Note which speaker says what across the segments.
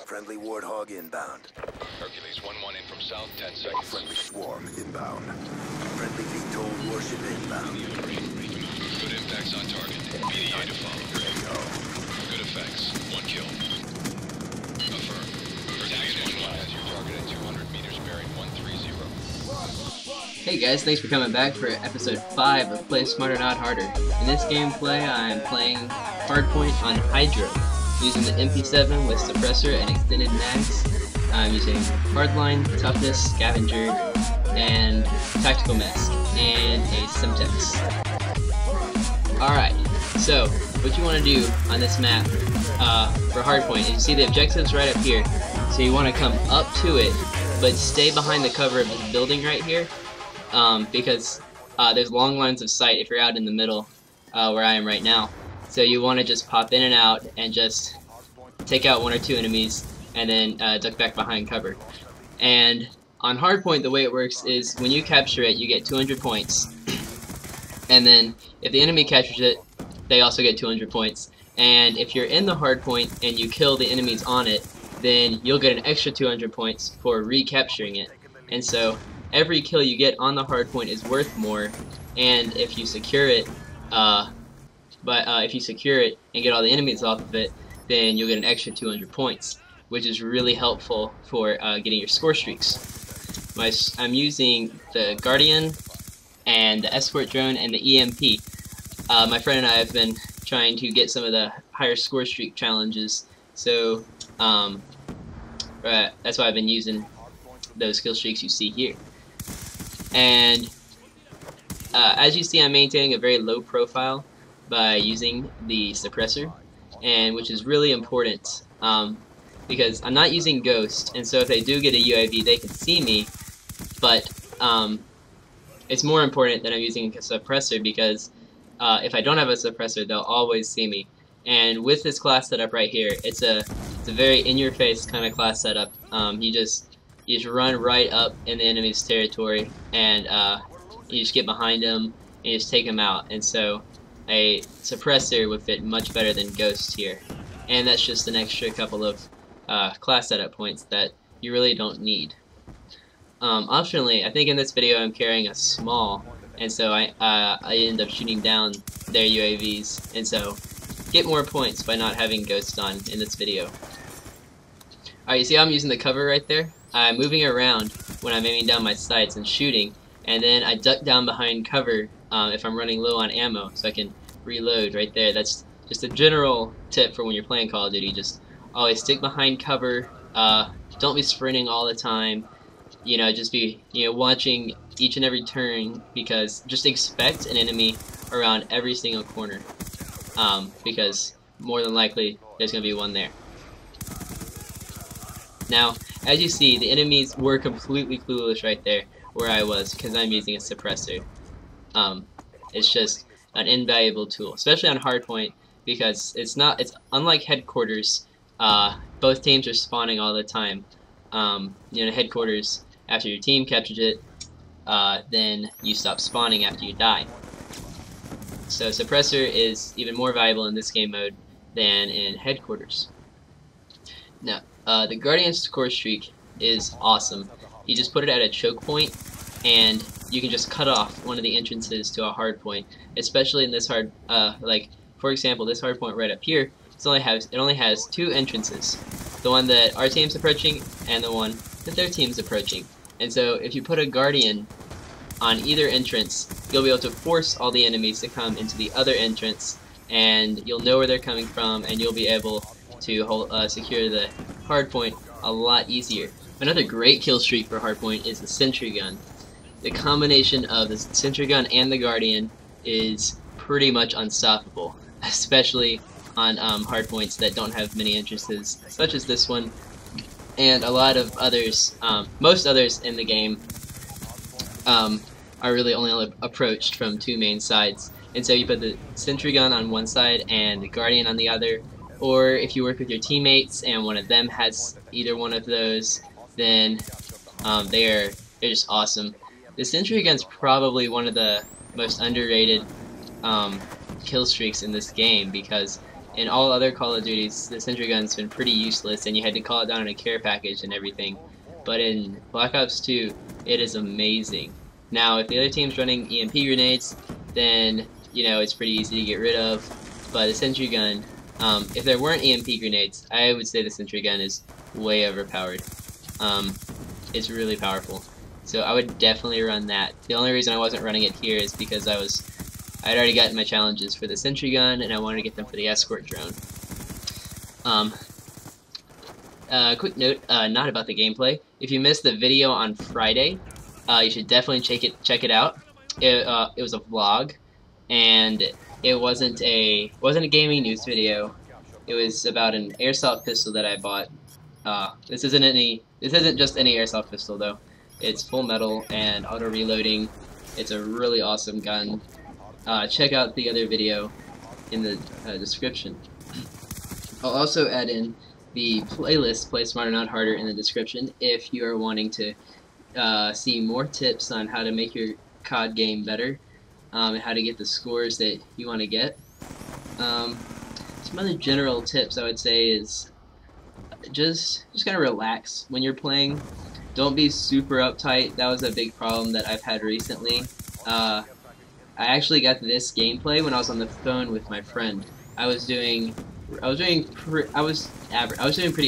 Speaker 1: Friendly Warthog inbound.
Speaker 2: Hercules 1-1 in from south, 10 seconds.
Speaker 1: Friendly Swarm inbound. Friendly VTOL warship inbound.
Speaker 2: Good impacts on target. BDA to follow. Good effects. 1 kill. Affirm. Hercules 1-1 has your target at 200 meters bearing 130.
Speaker 3: Hey guys, thanks for coming back for episode 5 of Play Smarter Not Harder. In this gameplay, I'm playing Hardpoint on Hydro, using the MP7 with suppressor and extended mags. I'm using Hardline, Toughness, Scavenger, and Tactical Mask, and a Simtex. Alright, so what you want to do on this map for Hardpoint is you see the objectives right up here, so you want to come up to it, but stay behind the cover of this building right here. Because there's long lines of sight if you're out in the middle, where I am right now. So you want to just pop in and out and just take out 1 or 2 enemies and then duck back behind cover. And on Hardpoint, the way it works is when you capture it, you get 200 points. And then if the enemy captures it, they also get 200 points. And if you're in the Hardpoint and you kill the enemies on it, then you'll get an extra 200 points for recapturing it. And so every kill you get on the hardpoint is worth more, and if you secure it, if you secure it and get all the enemies off of it, then you'll get an extra 200 points, which is really helpful for getting your score streaks. I'm using the Guardian and the Escort Drone and the EMP. My friend and I have been trying to get some of the higher score streak challenges, so that's why I've been using those kill streaks you see here. And as you see, I'm maintaining a very low profile by using the suppressor, and which is really important because I'm not using Ghost, and so if they do get a UAV, they can see me. But it's more important that I'm using a suppressor because if I don't have a suppressor, they'll always see me. And with this class setup right here, it's a very in-your-face kind of class setup. You just run right up in the enemy's territory, and you just get behind them and you just take them out. And so a suppressor would fit much better than Ghost here. And that's just an extra couple of class setup points that you really don't need. Optionally, I think in this video I'm carrying a small, and so I end up shooting down their UAVs, and so get more points by not having Ghost on in this video. Alright, you see how I'm using the cover right there? I'm moving around when I'm aiming down my sights and shooting, and then I duck down behind cover if I'm running low on ammo, so I can reload right there. That's just a general tip for when you're playing Call of Duty. Just always stick behind cover, don't be sprinting all the time, just be watching each and every turn, because just expect an enemy around every single corner, because more than likely there's going to be one there. Now, as you see, the enemies were completely clueless right there where I was because I'm using a suppressor. It's just an invaluable tool, especially on Hardpoint, because it's unlike headquarters. Both teams are spawning all the time. Headquarters, after your team captures it, then you stop spawning after you die. So suppressor is even more valuable in this game mode than in headquarters. Now, the Guardian's score streak is awesome. You just put it at a choke point, and you can just cut off one of the entrances to a hard point. Especially in this for example, this hard point right up here, it only has 2 entrances. The one that our team's approaching, and the one that their team's approaching. And so if you put a Guardian on either entrance, you'll be able to force all the enemies to come into the other entrance, and you'll know where they're coming from, and you'll be able to secure the hardpoint a lot easier. Another great kill streak for Hardpoint is the sentry gun. The combination of the sentry gun and the Guardian is pretty much unstoppable, especially on hardpoints that don't have many entrances, such as this one, and a lot of others. Most others in the game are really only approached from 2 main sides, and so you put the sentry gun on one side and the Guardian on the other. Or if you work with your teammates and one of them has either one of those, then they're just awesome. The sentry gun's probably one of the most underrated kill streaks in this game, because In all other Call of Duties, the sentry gun's been pretty useless, and you had to call it down in a care package and everything. But in Black Ops 2, it is amazing. Now, if the other team's running EMP grenades, then, you know, it's pretty easy to get rid of. But the sentry gun, if there weren't EMP grenades, I would say the sentry gun is way overpowered. It's really powerful. So I would definitely run that. The only reason I wasn't running it here is because I'd already gotten my challenges for the sentry gun, and I wanted to get them for the escort drone. Quick note, not about the gameplay. If you missed the video on Friday, you should definitely check it out. It was a vlog, and it wasn't a gaming news video. It was about an airsoft pistol that I bought. This isn't just any airsoft pistol though. It's full metal and auto reloading. It's a really awesome gun. Check out the other video in the description. I'll also add in the playlist Play Smarter Not Harder in the description if you are wanting to see more tips on how to make your COD game better and how to get the scores that you want to get. Some other general tips I would say is just kind of relax when you're playing. Don't be super uptight. That was a big problem that I've had recently. I actually got this gameplay when I was on the phone with my friend. I was doing pretty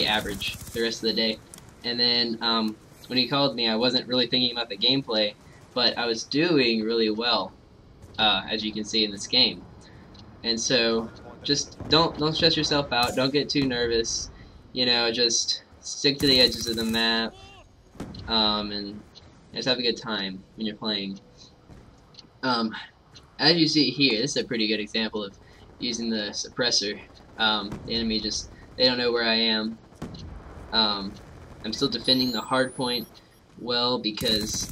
Speaker 3: average the rest of the day, and then when he called me, I wasn't really thinking about the gameplay, but I was doing really well, as you can see in this game. And so just don't stress yourself out. Don't get too nervous. You know, just stick to the edges of the map, and just have a good time when you're playing. As you see here, this is a pretty good example of using the suppressor. The enemy they don't know where I am. I'm still defending the hardpoint well because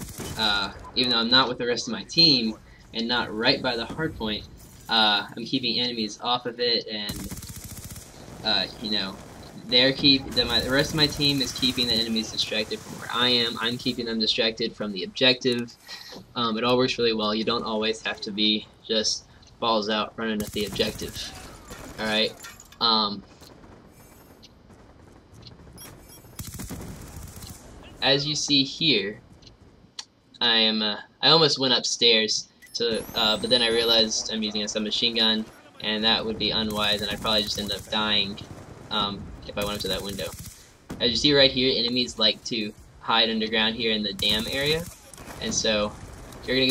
Speaker 3: even though I'm not with the rest of my team and not right by the hardpoint, I'm keeping enemies off of it, and you know, the rest of my team is keeping the enemies distracted from where I am. I'm keeping them distracted from the objective. It all works really well. You don't always have to be just balls out running at the objective. Alright. As you see here, I almost went upstairs, but then I realized I'm using a submachine gun, and that would be unwise, and I'd probably just end up dying if I went up to that window. As you see right here, enemies like to hide underground here in the dam area, and so you're gonna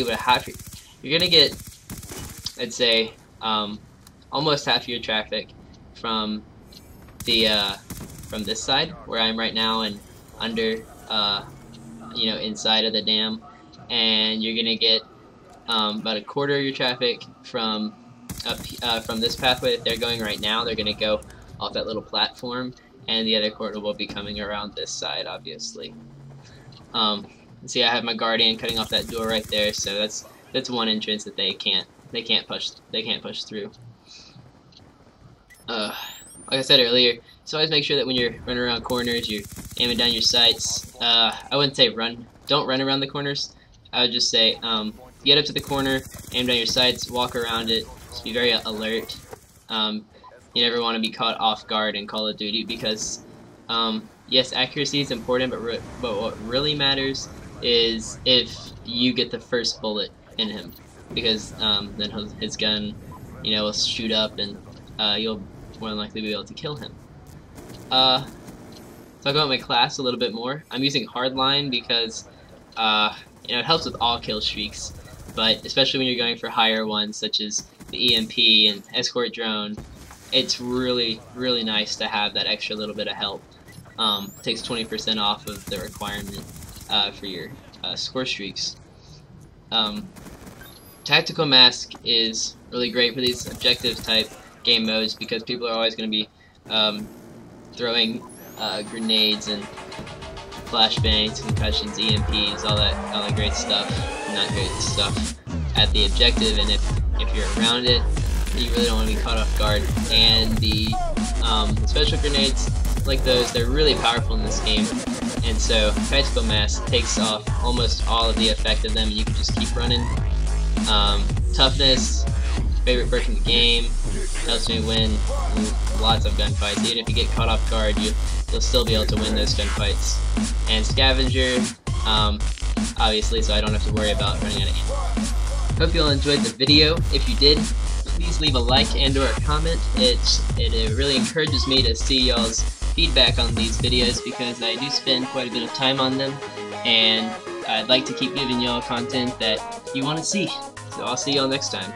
Speaker 3: get I'd say almost half your traffic from this side where I'm right now, and under you know, inside of the dam, and you're gonna get about a quarter of your traffic from this pathway that they're going right now. They're gonna go off that little platform, and the other quarter will be coming around this side, obviously. See, I have my guardian cutting off that door right there, so that's one entrance that they can't push through. Like I said earlier, so always make sure that when you're running around corners, you're aiming down your sights. I wouldn't say don't run around the corners. I would just say get up to the corner, aim down your sights, walk around it. Just be very alert. You never want to be caught off guard in Call of Duty because yes, accuracy is important, but what really matters is if you get the first bullet in him, because then his gun, you know, will shoot up, and you'll more than likely be able to kill him. Talk about my class a little bit more. I'm using hardline because you know, it helps with all kill streaks, but especially when you're going for higher ones such as the EMP and escort drone, it's really nice to have that extra little bit of help. It takes 20% off of the requirement for your score streaks. Tactical mask is really great for these objective type game modes because people are always going to be throwing grenades and flashbangs, concussions, EMPs, all that great stuff, not great stuff at the objective, and if you're around it, you really don't want to be caught off guard. And the special grenades like those, they're really powerful in this game, and so tactical mask takes off almost all of the effect of them, and you can just keep running. Toughness, favorite perk in the game, helps me win lots of gunfights. Even if you get caught off guard, you'll still be able to win those gunfights. And Scavenger, obviously, so I don't have to worry about running out of ammo. Hope you all enjoyed the video. If you did, please leave a like and or a comment. It really encourages me to see y'all's feedback on these videos, because I do spend quite a bit of time on them, and I'd like to keep giving y'all content that you want to see. So I'll see y'all next time.